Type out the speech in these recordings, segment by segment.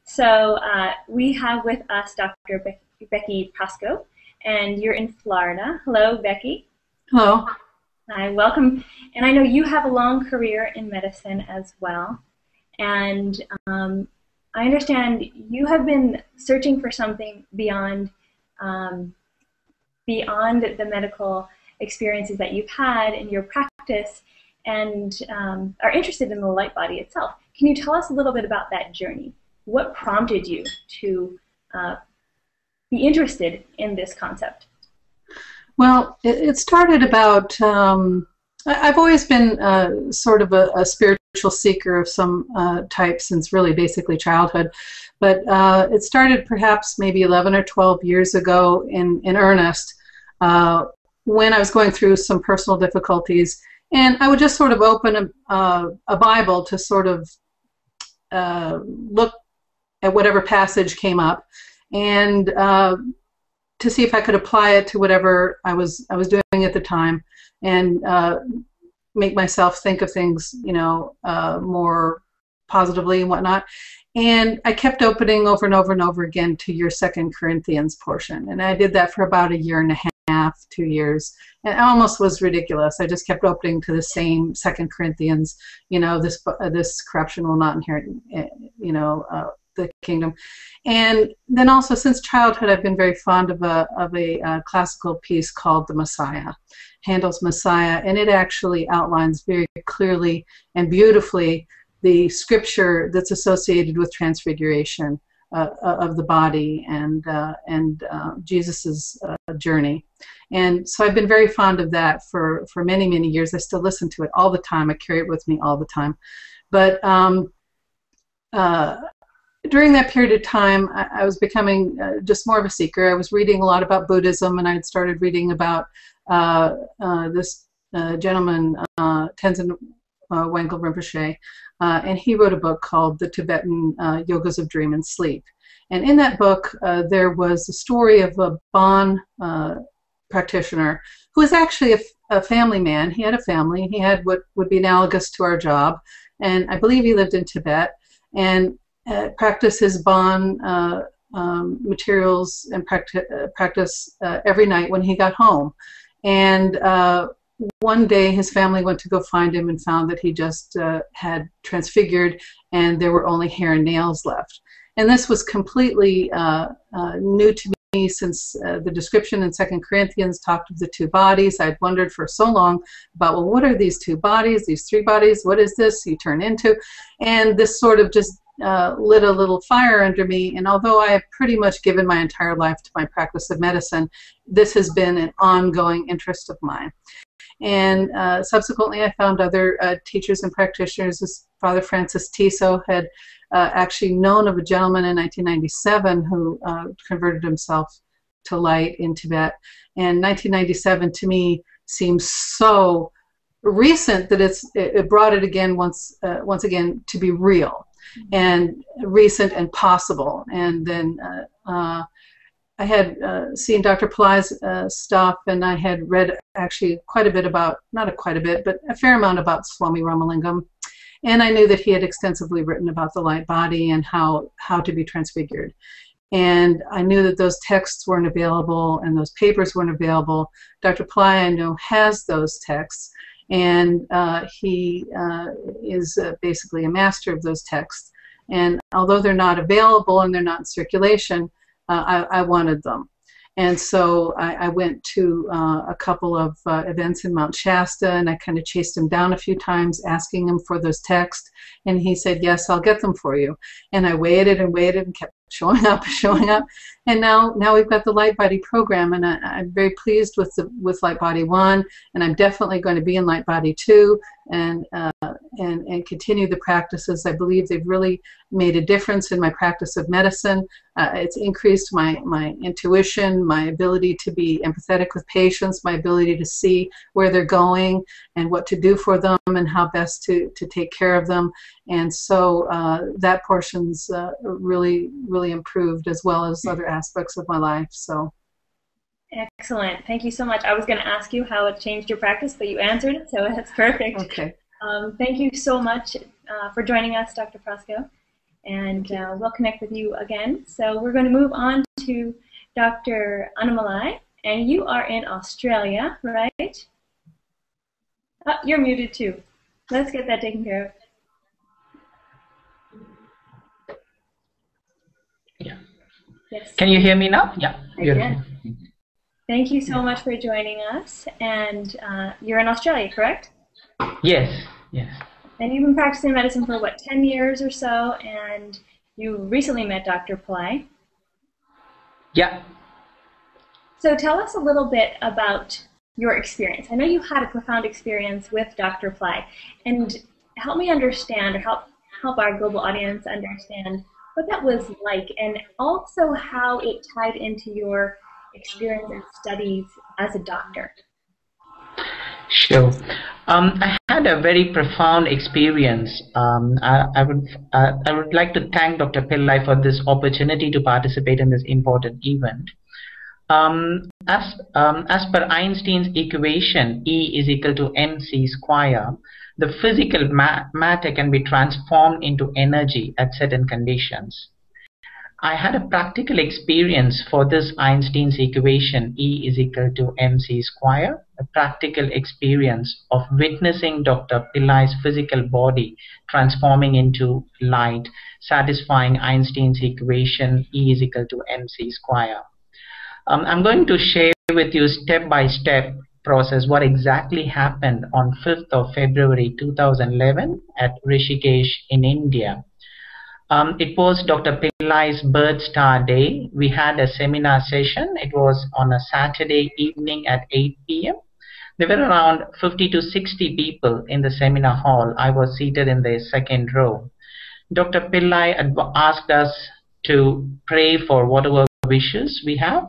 So we have with us Dr. Becky Prostko, and you're in Florida. Hello, Becky. Hello. Hi, welcome. And I know you have a long career in medicine as well. And I understand you have been searching for something beyond the medical experiences that you've had in your practice, and are interested in the LightBody itself. Can you tell us a little bit about that journey? What prompted you to be interested in this concept? Well, it started about, I've always been sort of a spiritual seeker of some type since really basically childhood, but it started perhaps maybe 11 or 12 years ago in earnest when I was going through some personal difficulties, and I would just sort of open a Bible to sort of look at whatever passage came up, and to see if I could apply it to whatever I was doing at the time, and make myself think of things, you know, more positively and whatnot. And I kept opening over and over and over again to your 2 Corinthians portion, and I did that for about a year and a half, 2 years, and it almost was ridiculous. I just kept opening to the same 2 Corinthians, you know, this corruption will not inherit, you know, the kingdom. And then also since childhood, I've been very fond of a classical piece called The Messiah, Handel's Messiah, and it actually outlines very clearly and beautifully the scripture that's associated with transfiguration of the body and Jesus's journey. And so I've been very fond of that for many, many years. I still listen to it all the time. I carry it with me all the time. But during that period of time, I was becoming just more of a seeker. I was reading a lot about Buddhism, and I had started reading about this gentleman, Tenzin Wangyal Rinpoche, and he wrote a book called The Tibetan Yogas of Dream and Sleep. And in that book, there was a story of a Bon practitioner who was actually a family man. He had a family. He had what would be analogous to our job, and I believe he lived in Tibet, and practiced his Bon materials and practice every night when he got home. And one day his family went to go find him and found that he just had transfigured, and there were only hair and nails left. And this was completely new to me, since the description in 2 Corinthians talked of the 2 bodies. I'd wondered for so long about, well, what are these 2 bodies, these 3 bodies? What is this you turn into? And this sort of just lit a little fire under me. And although I have pretty much given my entire life to my practice of medicine, this has been an ongoing interest of mine. And subsequently, I found other teachers and practitioners. As Father Francis Tiso had actually known of a gentleman in 1997 who converted himself to light in Tibet. And 1997 to me seems so recent that it brought it again once again to be real and recent and possible. And then I had seen Dr. Pillai's stuff, and I had read actually quite a bit about, not quite a bit, but a fair amount about Swami Ramalingam. And I knew that he had extensively written about the light body and how to be transfigured. And I knew that those texts weren't available and those papers weren't available. Dr. Pillai, I know, has those texts, and he is basically a master of those texts. And although they're not available and they're not in circulation, I wanted them. And so I went to a couple of events in Mount Shasta, and I kind of chased him down a few times, asking him for those texts. And he said, yes, I'll get them for you. And I waited and waited and kept showing up, and now we've got the LightBody program, and I'm very pleased with LightBody 1, and I'm definitely going to be in LightBody 2, and continue the practices. I believe they've really made a difference in my practice of medicine. It's increased my intuition, my ability to be empathetic with patients, my ability to see where they're going and what to do for them and how best to take care of them. And so that portion's really improved, as well as other aspects of my life. So excellent. Thank you so much. I was going to ask you how it changed your practice, but you answered it, so that's perfect. Okay. Thank you so much for joining us, Dr. Prostko. and we'll connect with you again. So we're going to move on to Dr. Annamalai, and you are in Australia, right? Oh, you're muted too. Let's get that taken care of. Yeah. Yes. Can you hear me now? Yeah. I can. Thank you so much for joining us. And you're in Australia, correct? Yes. Yes. And you've been practicing medicine for, what, 10 years or so, and you recently met Dr. Pillai. Yeah. So tell us a little bit about your experience. I know you had a profound experience with Dr. Pillai, and help me understand, or help our global audience understand what that was like, and also how it tied into your experience and studies as a doctor. Sure. I had a very profound experience. I would like to thank Dr. Pillai for this opportunity to participate in this important event. As per Einstein's equation, E is equal to mc square, the physical matter can be transformed into energy at certain conditions. I had a practical experience for this Einstein's equation, E is equal to mc square, a practical experience of witnessing Dr. Pillai's physical body transforming into light, satisfying Einstein's equation, E is equal to mc square. I'm going to share with you step-by-step process what exactly happened on 5th of February 2011 at Rishikesh in India. It was Dr. Pillai's birth star day. We had a seminar session. It was on a Saturday evening at 8 p.m. There were around 50 to 60 people in the seminar hall. I was seated in the second row. Dr. Pillai asked us to pray for whatever wishes we have.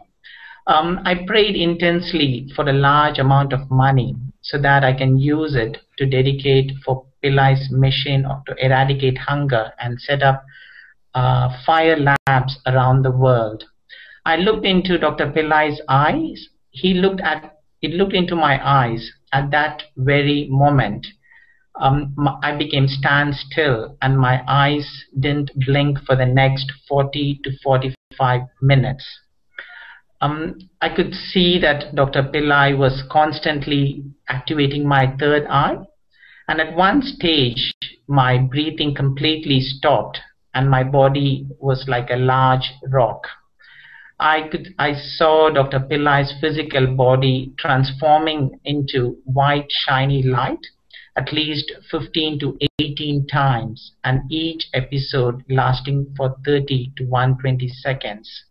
I prayed intensely for a large amount of money so that I can use it to dedicate for Pillai's mission to eradicate hunger and set up fire labs around the world. I looked into Dr. Pillai's eyes. It looked into my eyes at that very moment. I became stand still and my eyes didn't blink for the next 40 to 45 minutes. I could see that Dr. Pillai was constantly activating my third eye, and at one stage my breathing completely stopped and my body was like a large rock. I saw Dr. Pillai's physical body transforming into white shiny light at least 15 to 18 times, and each episode lasting for 30 to 120 seconds.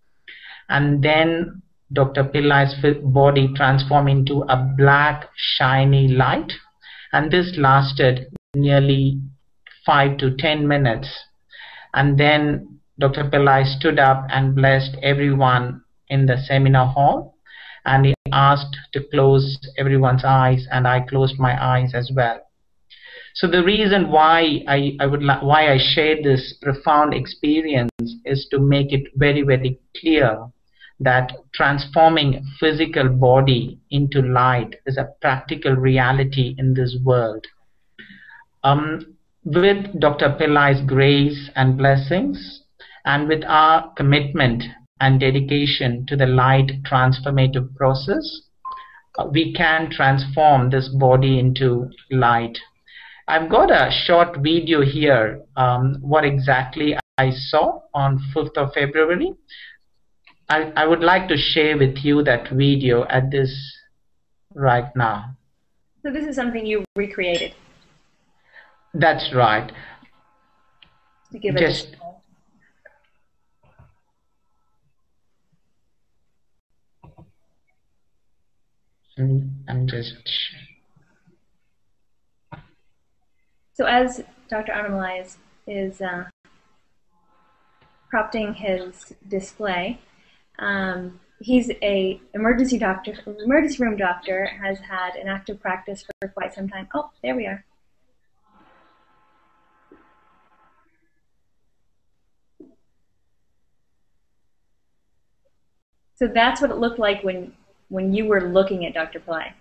And then Dr. Pillai's body transformed into a black shiny light, and this lasted nearly 5 to 10 minutes. And then Dr. Pillai stood up and blessed everyone in the seminar hall, and he asked to close everyone's eyes, and I closed my eyes as well. So the reason why I shared this profound experience is to make it very, very clear that transforming physical body into light is a practical reality in this world. With Dr. Pillai's grace and blessings, and with our commitment and dedication to the light transformative process, we can transform this body into light. I've got a short video here, what exactly I saw on 5th of February. I would like to share with you that video at this right now. So this is something you recreated? That's right. To give just it I'm just... So as Dr. Annamalai is prompting his display, he's a emergency room doctor, has had an active practice for quite some time. Oh, there we are. So that's what it looked like when you were looking at Dr. Pillai.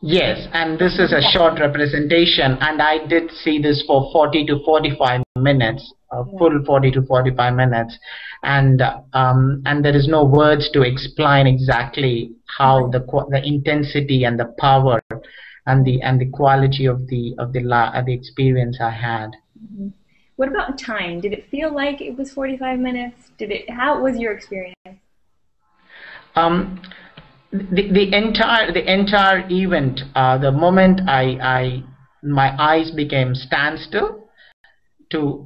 Yes, and this is a short representation, and I did see this for 40 to 45 minutes, a full 40 to 45 minutes, and there is no words to explain exactly how the intensity and the power and the quality of the experience I had. Mm-hmm. What about time? Did it feel like it was 45 minutes? How was your experience? Um, the entire event, the moment my eyes became standstill to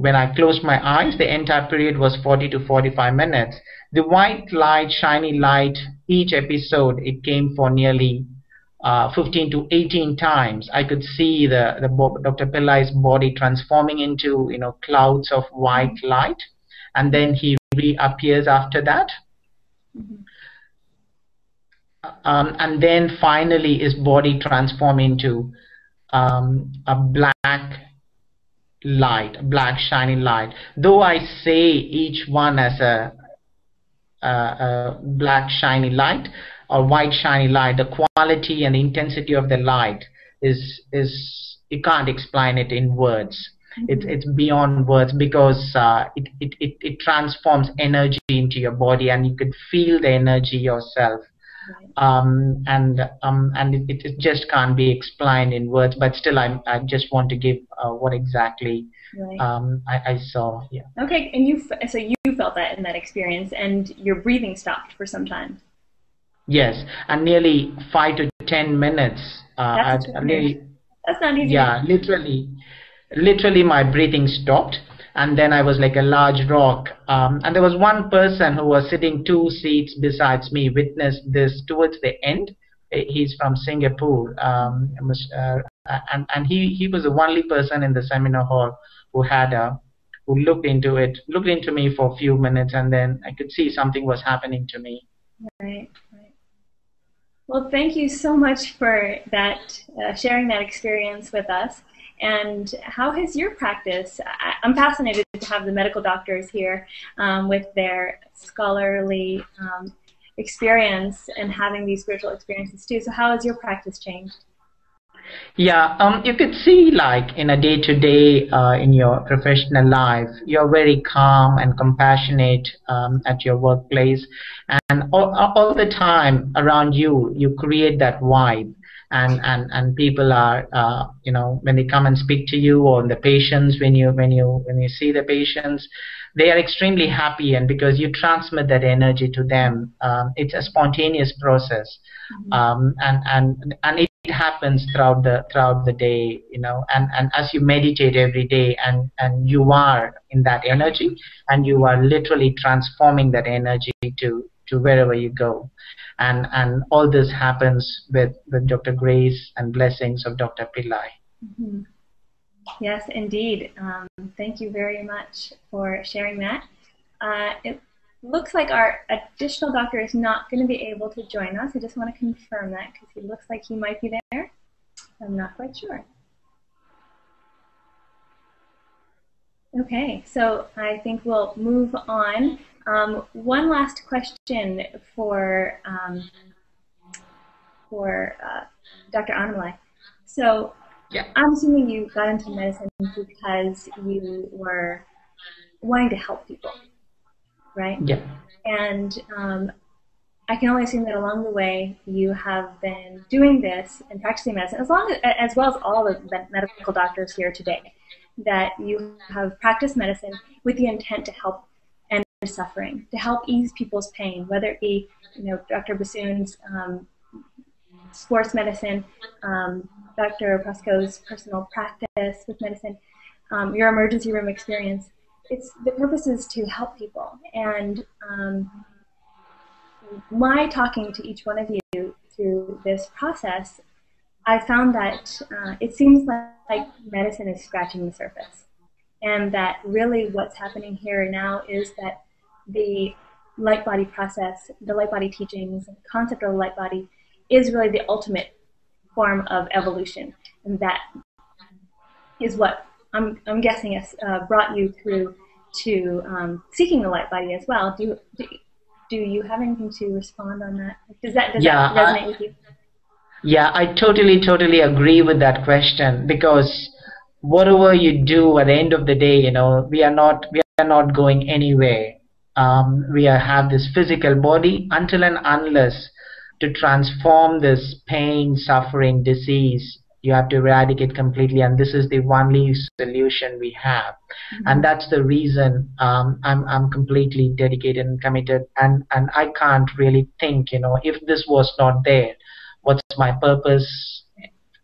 when I closed my eyes, the entire period was 40 to 45 minutes. The white light, shiny light, each episode it came for nearly 15 to 18 times. I could see Dr. Pillai's body transforming into clouds of white light, and then he reappears after that. Mm-hmm. And then finally his body transformed into a black shiny light. Though I say each one as a black shiny light or white shiny light, the quality and the intensity of the light is you can't explain it in words. Mm-hmm. It's beyond words, because it transforms energy into your body, and you could feel the energy yourself. And it just can't be explained in words, but still I just want to give what exactly I saw. Yeah. Okay, and so you felt that in that experience, and your breathing stopped for some time. Yes, and nearly 5 to 10 minutes. That's not easy. Yeah, literally my breathing stopped. And then I was like a large rock. And there was one person who was sitting 2 seats besides me, witnessed this towards the end. He's from Singapore. And he was the only person in the seminar hall who looked into me for a few minutes, and then I could see something was happening to me. Right. Well, thank you so much for that, sharing that experience with us. And how has your practice? I'm fascinated to have the medical doctors here with their scholarly experience and having these spiritual experiences too. So how has your practice changed? Yeah, you could see, like, in a day-to-day in your professional life, you're very calm and compassionate at your workplace, and all the time around you create that vibe. And people are when they come and speak to you, or the patients, when you see the patients, they are extremely happy, and because you transmit that energy to them, it's a spontaneous process. Mm-hmm. And it happens throughout the day, and as you meditate every day, and you are in that energy, and you are literally transforming that energy to wherever you go. And all this happens with Dr. Grace and blessings of Dr. Pillai. Mm-hmm. Yes, indeed. Thank you very much for sharing that. It looks like our additional doctor is not going to be able to join us. I just want to confirm that, because he looks like he might be there. I'm not quite sure. Okay, so I think we'll move on. One last question for Dr. Annamalai. So yeah. I'm assuming you got into medicine because you were wanting to help people, right? Yeah. And I can only assume that along the way you have been doing this and practicing medicine, as well as all the medical doctors here today, that you have practiced medicine with the intent to help end suffering, to help ease people's pain, whether it be Dr. Bissoon's sports medicine, Dr. Prostko's personal practice with medicine, your emergency room experience. The purpose is to help people. And my talking to each one of you through this process, I found that it seems like medicine is scratching the surface. And that really what's happening here now is that the LightBody process, the LightBody teachings, the concept of the LightBody is really the ultimate form of evolution. And that is what I'm guessing has brought you through to seeking the LightBody as well. Do you have anything to respond on that? Does that resonate with you? Yeah, I totally agree with that question, because whatever you do at the end of the day, we are not going anywhere. Have this physical body until and unless to transform this pain, suffering, disease, you have to eradicate completely, and this is the only solution we have. And that's the reason I'm completely dedicated and committed, and I can't really think, if this was not there, what's my purpose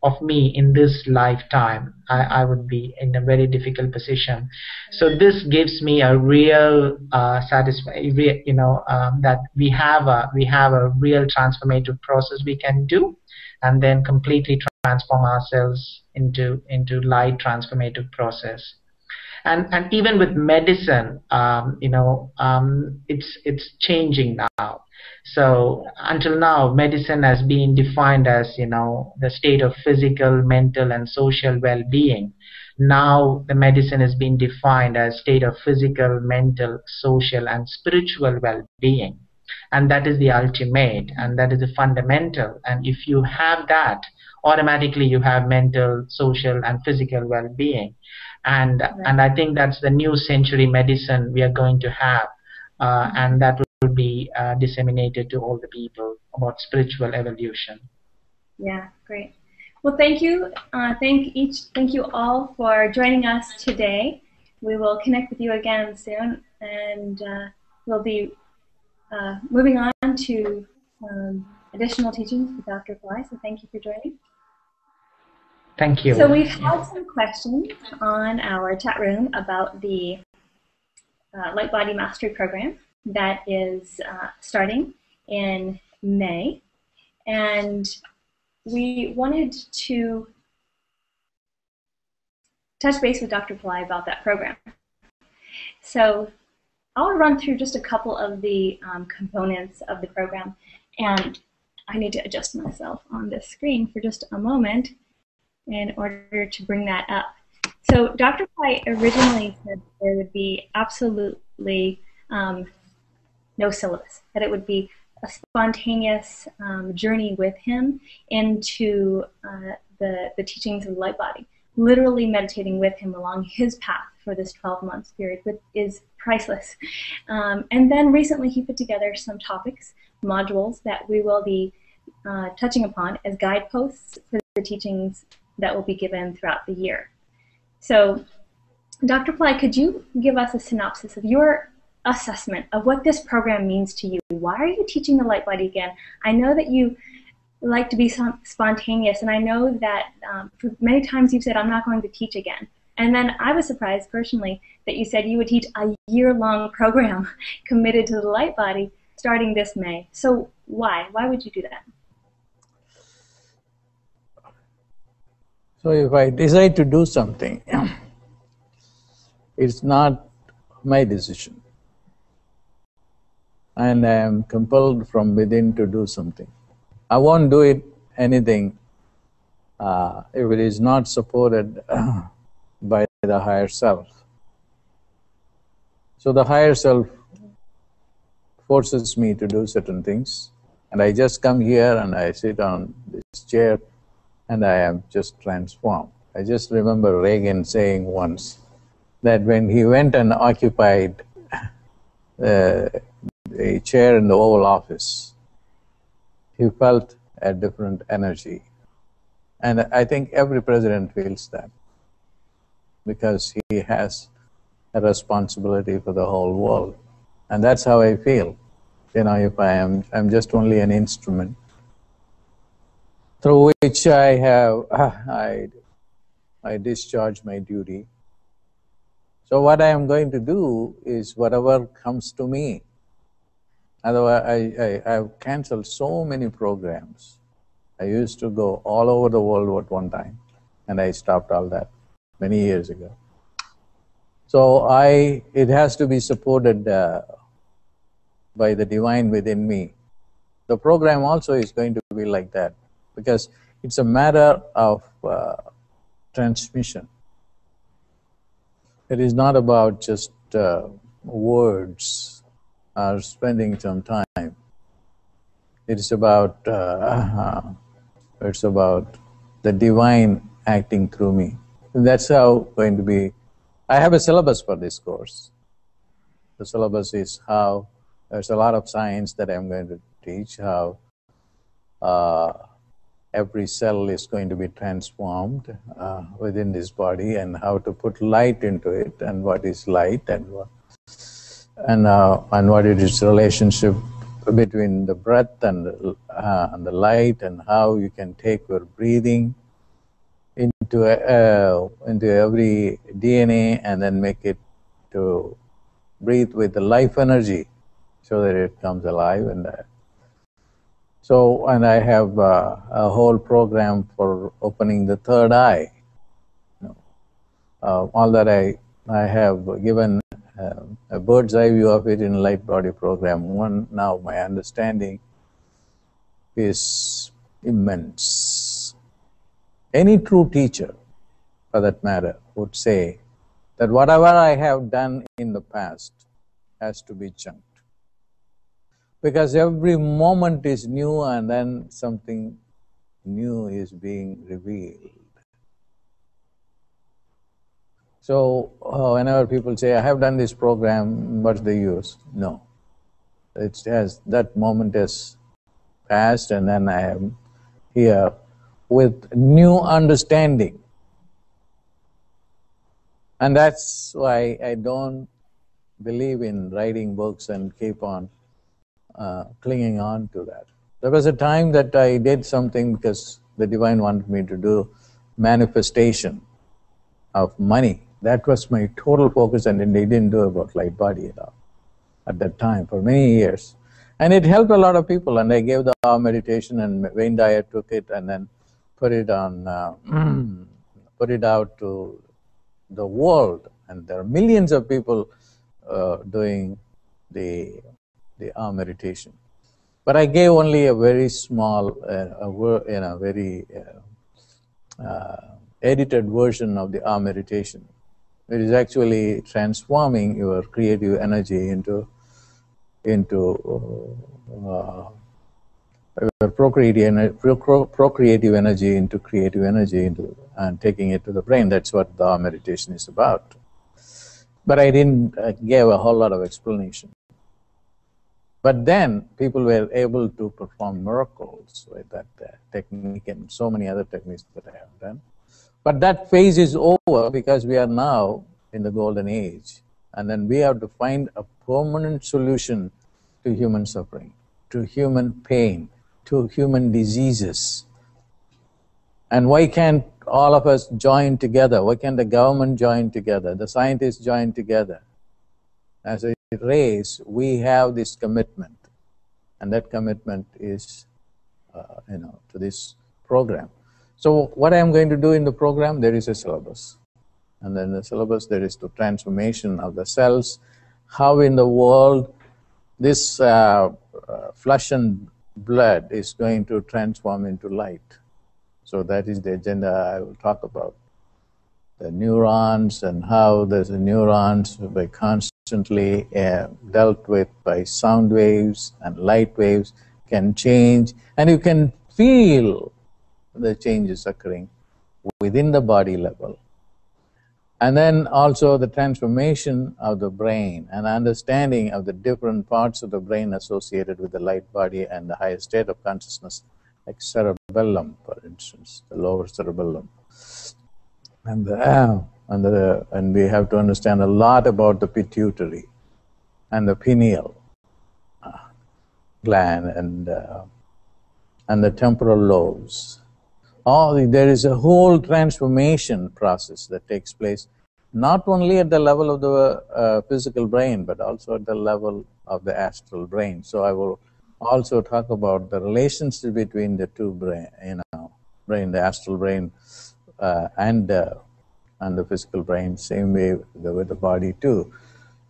of me in this lifetime. I would be in a very difficult position. So this gives me a real that we have a real transformative process we can do, and then completely transform ourselves into light transformative process. And even with medicine, it's changing now. So until now, medicine has been defined as, the state of physical, mental, and social well-being. Now the medicine has been defined as state of physical, mental, social, and spiritual well-being. And that is the ultimate, and that is the fundamental. And if you have that, automatically you have mental, social, and physical well-being. And I think that's the new century medicine we are going to have, and that will be disseminated to all the people about spiritual evolution. Yeah, great. Well, thank you. Thank you all for joining us today. We will connect with you again soon, and we'll be moving on to additional teachings with Dr. Pillai. So thank you for joining. Thank you. So we've had some questions on our chat room about the LightBody Mastery Program that is starting in May. And we wanted to touch base with Dr. Pillai about that program. So I'll run through just a couple of the components of the program. And I need to adjust myself on this screen for just a moment in order to bring that up. So Dr. Pillai originally said there would be absolutely no syllabus, that it would be a spontaneous journey with him into the teachings of LightBody. Literally meditating with him along his path for this 12-month period is priceless. And then recently he put together some topics, modules that we will be touching upon as guideposts for the teachings that will be given throughout the year. So, Dr. Pillai, could you give us a synopsis of your assessment of what this program means to you? Why are you teaching the LightBody again? I know that you like to be spontaneous, and I know that for many times you've said, I'm not going to teach again. And then I was surprised personally that you said you would teach a year-long program committed to the LightBody starting this May. So why? Why would you do that? So if I decide to do something, it's not my decision. And I am compelled from within to do something. I won't do anything if it is not supported by the higher self. So the higher self forces me to do certain things, and I just come here and I sit on this chair and I am just transformed. I just remember Reagan saying once that when he went and occupied a chair in the Oval Office, he felt a different energy. And I think every president feels that, because he has a responsibility for the whole world. And that's how I feel. If I'm just only an instrument through which I discharge my duty. So what I am going to do is whatever comes to me. Otherwise, I've canceled so many programs. I used to go all over the world at one time, and I stopped all that many years ago. So it has to be supported by the divine within me. The program also is going to be like that, because it's a matter of transmission. It is not about just words or spending some time. It is about It's about the divine acting through me. And that's how going to be. I have a syllabus for this course. The syllabus is how there's a lot of science that I'm going to teach, how every cell is going to be transformed within this body, and how to put light into it, and what is light, and what is its relationship between the breath and the light, and how you can take your breathing into every DNA and then make it to breathe with the life energy so that it comes alive. And I have a whole program for opening the third eye. All that I have given a bird's eye view of it in LightBody program. One, now my understanding is immense. Any true teacher, for that matter, would say that whatever I have done in the past has to be chunked. Because every moment is new, and then something new is being revealed. So whenever people say, I have done this program, what's the use? No. It has, that moment has passed, and then I am here with new understanding. And that's why I don't believe in writing books and keep on clinging on to that. There was a time that I did something because the divine wanted me to do manifestation of money. That was my total focus, and they didn't do about LightBody at all at that time for many years. And it helped a lot of people, and I gave the meditation, and Wayne Dyer took it and then put it on, put it out to the world, and there are millions of people doing the meditation. But I gave only a very small, very edited version of the meditation. It is actually transforming your creative energy into your procreative energy into creative energy, and taking it to the brain. That's what the meditation is about. But I didn't give a whole lot of explanation. But then people were able to perform miracles with that technique and so many other techniques that I have done. But that phase is over because we are now in the golden age. And then we have to find a permanent solution to human suffering, to human pain, to human diseases. And why can't all of us join together? Why can't the government join together? The scientists join together? As a race, we have this commitment. And that commitment is, to this program. So what I am going to do in the program, there is a syllabus. And then the syllabus, there is the transformation of the cells, how in the world this flesh and blood is going to transform into light. So that is the agenda I will talk about. The neurons and how the neurons by constantly dealt with by sound waves and light waves can change, and you can feel the changes occurring within the body level. And then also the transformation of the brain and understanding of the different parts of the brain associated with the light body and the higher state of consciousness, like cerebellum, for instance, the lower cerebellum. And we have to understand a lot about the pituitary and the pineal gland and the temporal lobes. There is a whole transformation process that takes place, not only at the level of the physical brain, but also at the level of the astral brain. So I will also talk about the relationship between the two brain, the astral brain and the physical brain, same way with the body too.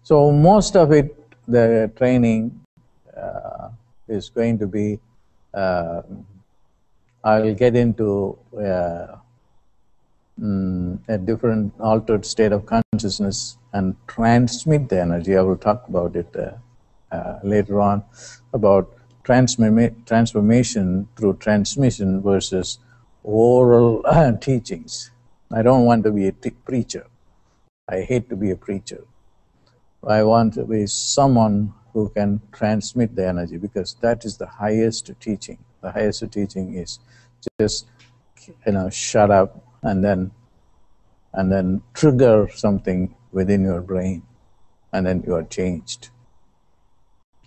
So most of it, the training is going to be, I will get into a different altered state of consciousness and transmit the energy. I will talk about it later on, about transformation through transmission versus oral teachings. I don't want to be a preacher. I hate to be a preacher. I want to be someone who can transmit the energy, because that is the highest teaching. The highest teaching is just, shut up and then trigger something within your brain, and then you are changed.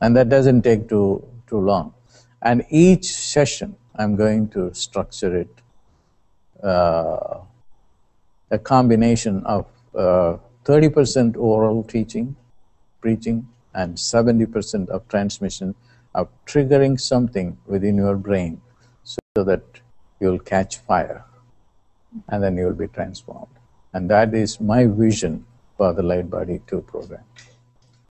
And that doesn't take too long. And each session, I'm going to structure it a combination of 30% oral teaching, preaching, and 70% of transmission, of triggering something within your brain so that you'll catch fire and then you'll be transformed. And that is my vision for the LightBody 2 program.